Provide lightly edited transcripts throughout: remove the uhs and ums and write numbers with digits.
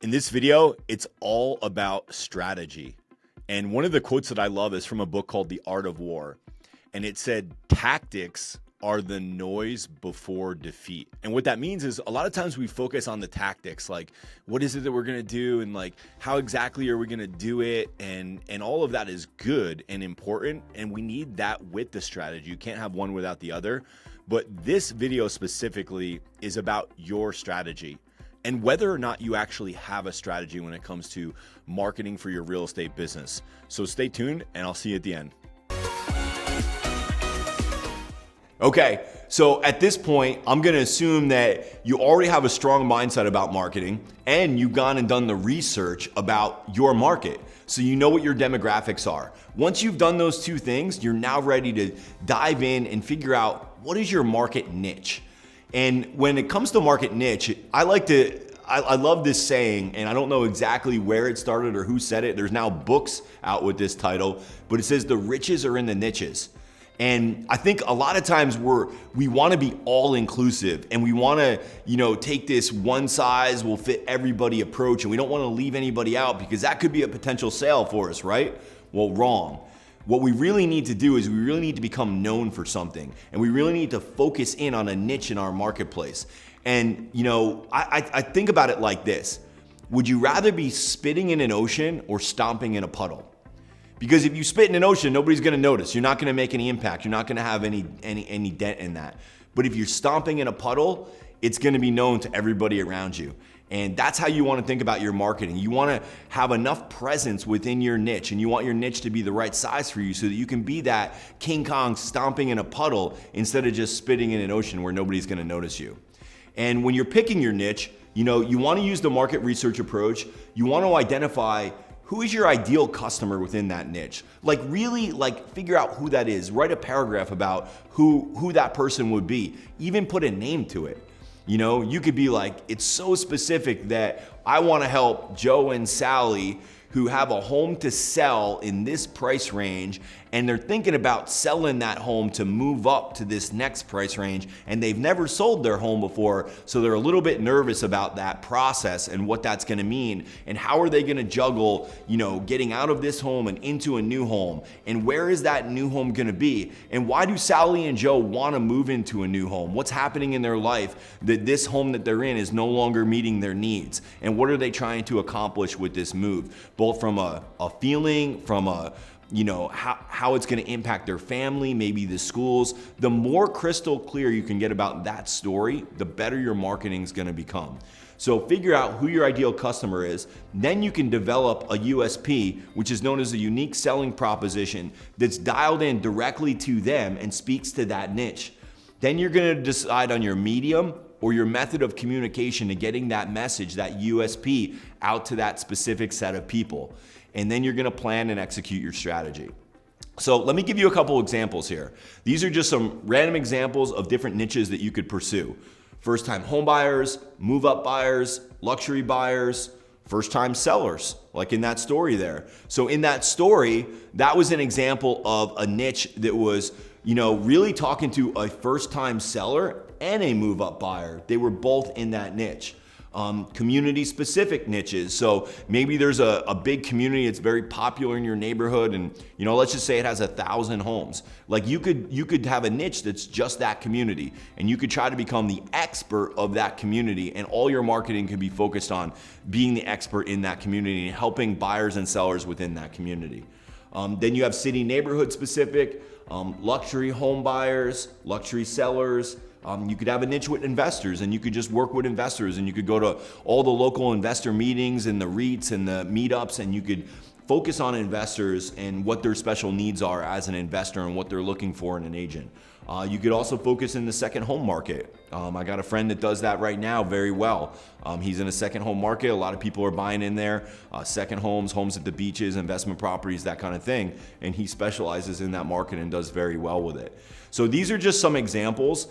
In this video, it's all about strategy. And one of the quotes that I love is from a book called The Art of War. And it said, tactics are the noise before defeat. And what that means is a lot of times we focus on the tactics, like what is it that we're gonna do and like how exactly are we gonna do it? And all of that is good and important. And we need that with the strategy. You can't have one without the other. But this video specifically is about your strategy and whether or not you actually have a strategy when it comes to marketing for your real estate business. So stay tuned and I'll see you at the end. Okay, so at this point, I'm gonna assume that you already have a strong mindset about marketing and you've gone and done the research about your market. So you know what your demographics are. Once you've done those two things, you're now ready to dive in and figure out what is your market niche. And when it comes to market niche, I love this saying, and I don't know exactly where it started or who said it. There's now books out with this title, but it says the riches are in the niches. And I think a lot of times we want to be all inclusive and we want to, take this one size will fit everybody approach, and we don't want to leave anybody out because that could be a potential sale for us, right? Well, wrong. What we really need to do is we really need to become known for something, and we really need to focus in on a niche in our marketplace. And, I think about it like this. Would you rather be spitting in an ocean or stomping in a puddle? Because if you spit in an ocean, nobody's gonna notice. You're not gonna make any impact. You're not gonna have any dent in that. But if you're stomping in a puddle, it's gonna be known to everybody around you. And that's how you wanna think about your marketing. You wanna have enough presence within your niche, and you want your niche to be the right size for you so that you can be that King Kong stomping in a puddle instead of just spitting in an ocean where nobody's gonna notice you. And when you're picking your niche, you wanna use the market research approach. You wanna identify who is your ideal customer within that niche. Really figure out who that is. Write a paragraph about who that person would be. Even put a name to it. You could be like, it's so specific that I want to help Joe and Sally who have a home to sell in this price range, and they're thinking about selling that home to move up to this next price range, and they've never sold their home before, so they're a little bit nervous about that process and what that's gonna mean, and how are they gonna juggle, getting out of this home and into a new home, and where is that new home gonna be, and why do Sally and Joe wanna move into a new home? What's happening in their life that this home that they're in is no longer meeting their needs, and what are they trying to accomplish with this move? Both from a feeling, from how it's going to impact their family, maybe the schools. The more crystal clear you can get about that story, the better your marketing is going to become. So figure out who your ideal customer is. Then you can develop a USP, which is known as a unique selling proposition that's dialed in directly to them and speaks to that niche. Then you're going to decide on your medium or your method of communication to getting that message, that USP, out to that specific set of people. And then you're gonna plan and execute your strategy. So let me give you a couple examples here. These are just some random examples of different niches that you could pursue. First-time home buyers, move-up buyers, luxury buyers, first-time sellers, like in that story there. So in that story, that was an example of a niche that was really talking to a first-time seller and a move-up buyer. They were both in that niche. Community-specific niches. So maybe there's a big community that's very popular in your neighborhood, and let's just say it has 1,000 homes. Like you could have a niche that's just that community, and you could try to become the expert of that community, and all your marketing could be focused on being the expert in that community and helping buyers and sellers within that community. Then you have city neighborhood specific, luxury home buyers, luxury sellers. You could have a niche with investors, and you could just work with investors, and you could go to all the local investor meetings and the REITs and the meetups, and you could focus on investors and what their special needs are as an investor and what they're looking for in an agent. You could also focus in the second home market. I got a friend that does that right now very well. He's in a second home market. A lot of people are buying in there. Second homes at the beaches, investment properties, that kind of thing. And he specializes in that market and does very well with it. So these are just some examples.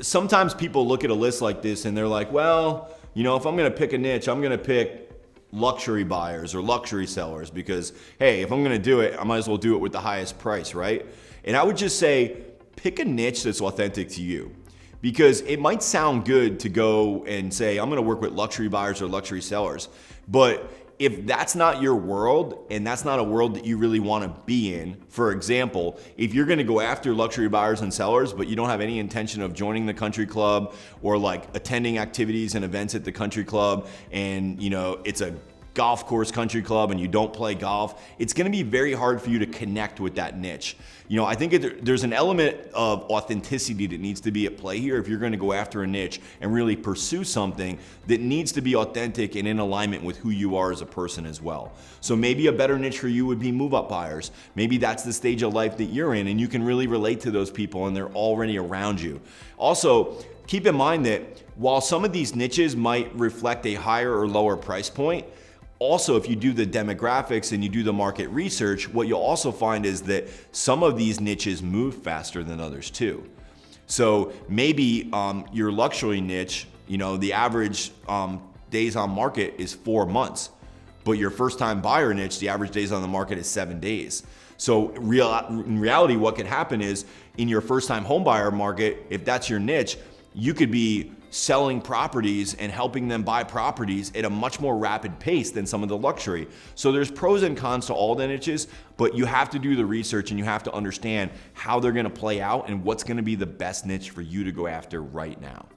Sometimes people look at a list like this and they're like, well, if I'm going to pick a niche, I'm going to pick luxury buyers or luxury sellers because, hey, if I'm going to do it, I might as well do it with the highest price, right? And I would just say, pick a niche that's authentic to you. Because it might sound good to go and say, I'm gonna work with luxury buyers or luxury sellers. But if that's not your world and that's not a world that you really wanna be in, for example, if you're gonna go after luxury buyers and sellers, but you don't have any intention of joining the country club or like attending activities and events at the country club, and it's a golf course country club and you don't play golf, it's gonna be very hard for you to connect with that niche. I think there's an element of authenticity that needs to be at play here if you're gonna go after a niche and really pursue something that needs to be authentic and in alignment with who you are as a person as well. So maybe a better niche for you would be move-up buyers. Maybe that's the stage of life that you're in and you can really relate to those people and they're already around you. Also, keep in mind that while some of these niches might reflect a higher or lower price point, also, if you do the demographics and you do the market research, what you'll also find is that some of these niches move faster than others too. So maybe your luxury niche, the average days on market is 4 months, but your first time buyer niche, the average days on the market is 7 days. So in reality, what could happen is in your first time home buyer market, if that's your niche, you could be selling properties and helping them buy properties at a much more rapid pace than some of the luxury. So there's pros and cons to all the niches, but you have to do the research and you have to understand how they're gonna play out and what's gonna be the best niche for you to go after right now.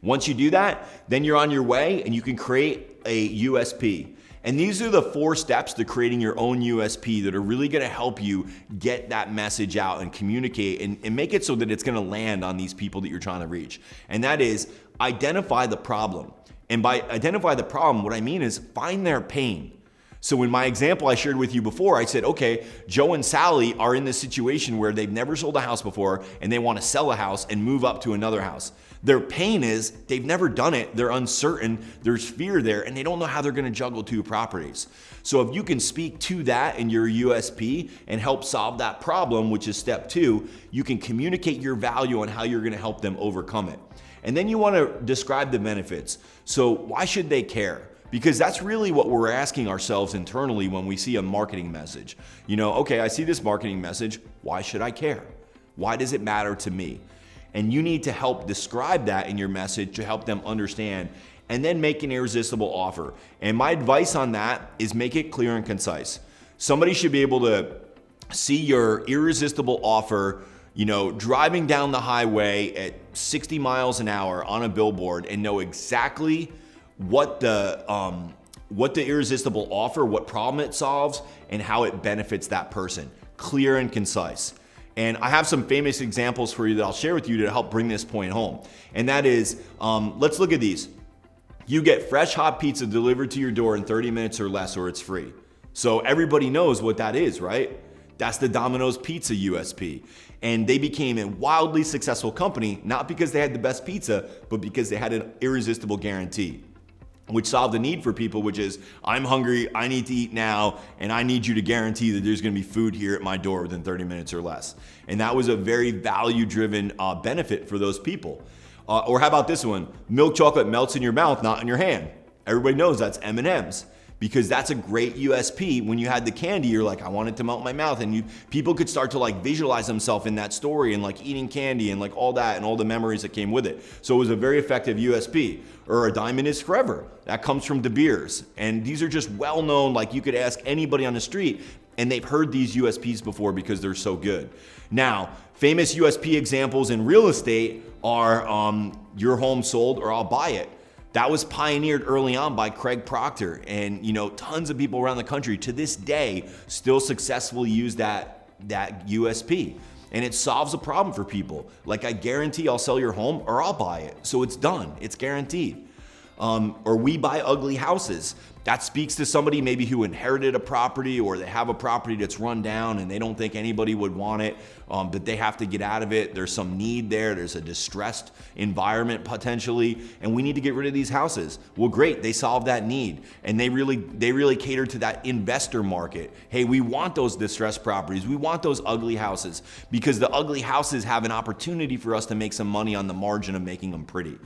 Once you do that, then you're on your way and you can create a USP. And these are the 4 steps to creating your own USP that are really gonna help you get that message out and communicate and make it so that it's gonna land on these people that you're trying to reach. And that is identify the problem. And by identify the problem, what I mean is find their pain. So in my example I shared with you before, I said, okay, Joe and Sally are in this situation where they've never sold a house before and they want to sell a house and move up to another house. Their pain is they've never done it, they're uncertain, there's fear there, and they don't know how they're gonna juggle 2 properties. So if you can speak to that in your USP and help solve that problem, which is step 2, you can communicate your value on how you're gonna help them overcome it. And then you wanna describe the benefits. So why should they care? Because that's really what we're asking ourselves internally when we see a marketing message. Okay, I see this marketing message, why should I care? Why does it matter to me? And you need to help describe that in your message to help them understand, and then make an irresistible offer. And my advice on that is make it clear and concise. Somebody should be able to see your irresistible offer, driving down the highway at 60 miles an hour on a billboard and know exactly what the irresistible offer, what problem it solves, and how it benefits that person. Clear and concise. And I have some famous examples for you that I'll share with you to help bring this point home. And that is, let's look at these. You get fresh hot pizza delivered to your door in 30 minutes or less, or it's free. So everybody knows what that is, right? That's the Domino's Pizza USP. And they became a wildly successful company, not because they had the best pizza, but because they had an irresistible guarantee, which solved the need for people, which is, I'm hungry, I need to eat now, and I need you to guarantee that there's gonna be food here at my door within 30 minutes or less. And that was a very value-driven benefit for those people. Or how about this one? Milk chocolate melts in your mouth, not in your hand. Everybody knows that's M&M's. Because that's a great USP. When you had the candy, you're like, I want it to melt in my mouth. And people could start to visualize themselves in that story and eating candy and all that and all the memories that came with it. So it was a very effective USP. Or a diamond is forever. That comes from De Beers. And these are just well-known, you could ask anybody on the street and they've heard these USPs before because they're so good. Now, famous USP examples in real estate are your home sold or I'll buy it. That was pioneered early on by Craig Proctor, and tons of people around the country to this day still successfully use that USP. And it solves a problem for people. I guarantee I'll sell your home or I'll buy it. So it's done, it's guaranteed. Or we buy ugly houses. That speaks to somebody maybe who inherited a property, or they have a property that's run down and they don't think anybody would want it, but they have to get out of it. There's some need there. There's a distressed environment potentially, and we need to get rid of these houses. Well, great, they solve that need, and they really cater to that investor market. Hey, we want those distressed properties. We want those ugly houses because the ugly houses have an opportunity for us to make some money on the margin of making them pretty.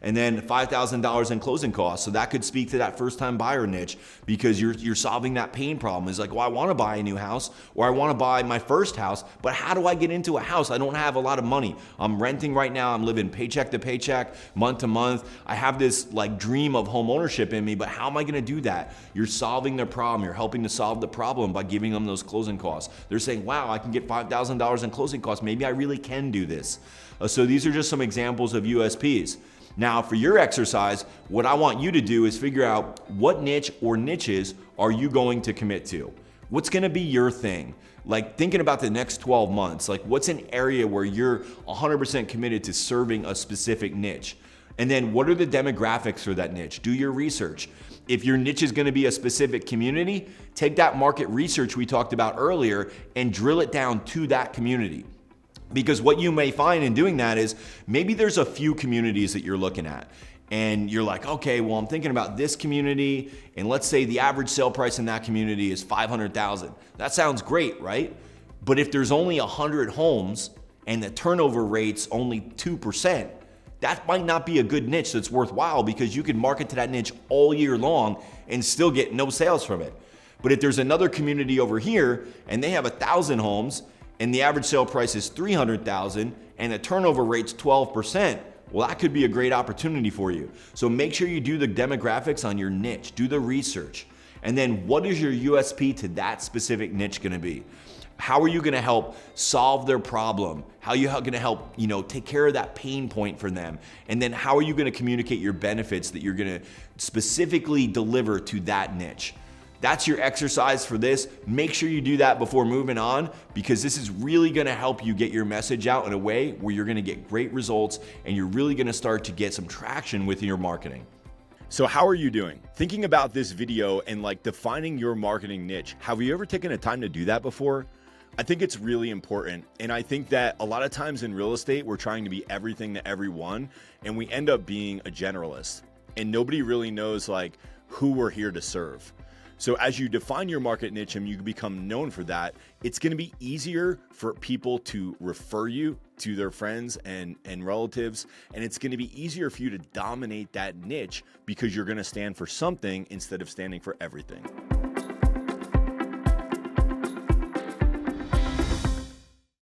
and then $5,000 in closing costs. So that could speak to that first-time buyer niche because you're solving that pain problem. It's like, well, I want to buy a new house or I want to buy my first house, but how do I get into a house? I don't have a lot of money. I'm renting right now. I'm living paycheck to paycheck, month to month. I have this like dream of home ownership in me, but how am I going to do that? You're solving their problem. You're helping to solve the problem by giving them those closing costs. They're saying, wow, I can get $5,000 in closing costs. Maybe I really can do this. So these are just some examples of USPs. Now for your exercise, what I want you to do is figure out what niche or niches are you going to commit to? What's gonna be your thing? Like thinking about the next 12 months, like what's an area where you're 100% committed to serving a specific niche? And then what are the demographics for that niche? Do your research. If your niche is gonna be a specific community, take that market research we talked about earlier and drill it down to that community. Because what you may find in doing that is maybe there's a few communities that you're looking at and you're like, okay, well, I'm thinking about this community and let's say the average sale price in that community is $500,000. That sounds great, right? But if there's only 100 homes and the turnover rate's only 2%, that might not be a good niche that's worthwhile because you can market to that niche all year long and still get no sales from it. But if there's another community over here and they have 1,000 homes and the average sale price is $300,000 and the turnover rate's 12%, well, that could be a great opportunity for you. So make sure you do the demographics on your niche, do the research. And then what is your USP to that specific niche gonna be? How are you gonna help solve their problem? How are you gonna help, take care of that pain point for them? And then how are you gonna communicate your benefits that you're gonna specifically deliver to that niche? That's your exercise for this. Make sure you do that before moving on because this is really gonna help you get your message out in a way where you're gonna get great results and you're really gonna start to get some traction with your marketing. So how are you doing? Thinking about this video and like defining your marketing niche, have you ever taken the time to do that before? I think it's really important. And I think that a lot of times in real estate, we're trying to be everything to everyone and we end up being a generalist and nobody really knows like who we're here to serve. So as you define your market niche and you become known for that, it's going to be easier for people to refer you to their friends and relatives. And it's going to be easier for you to dominate that niche because you're going to stand for something instead of standing for everything.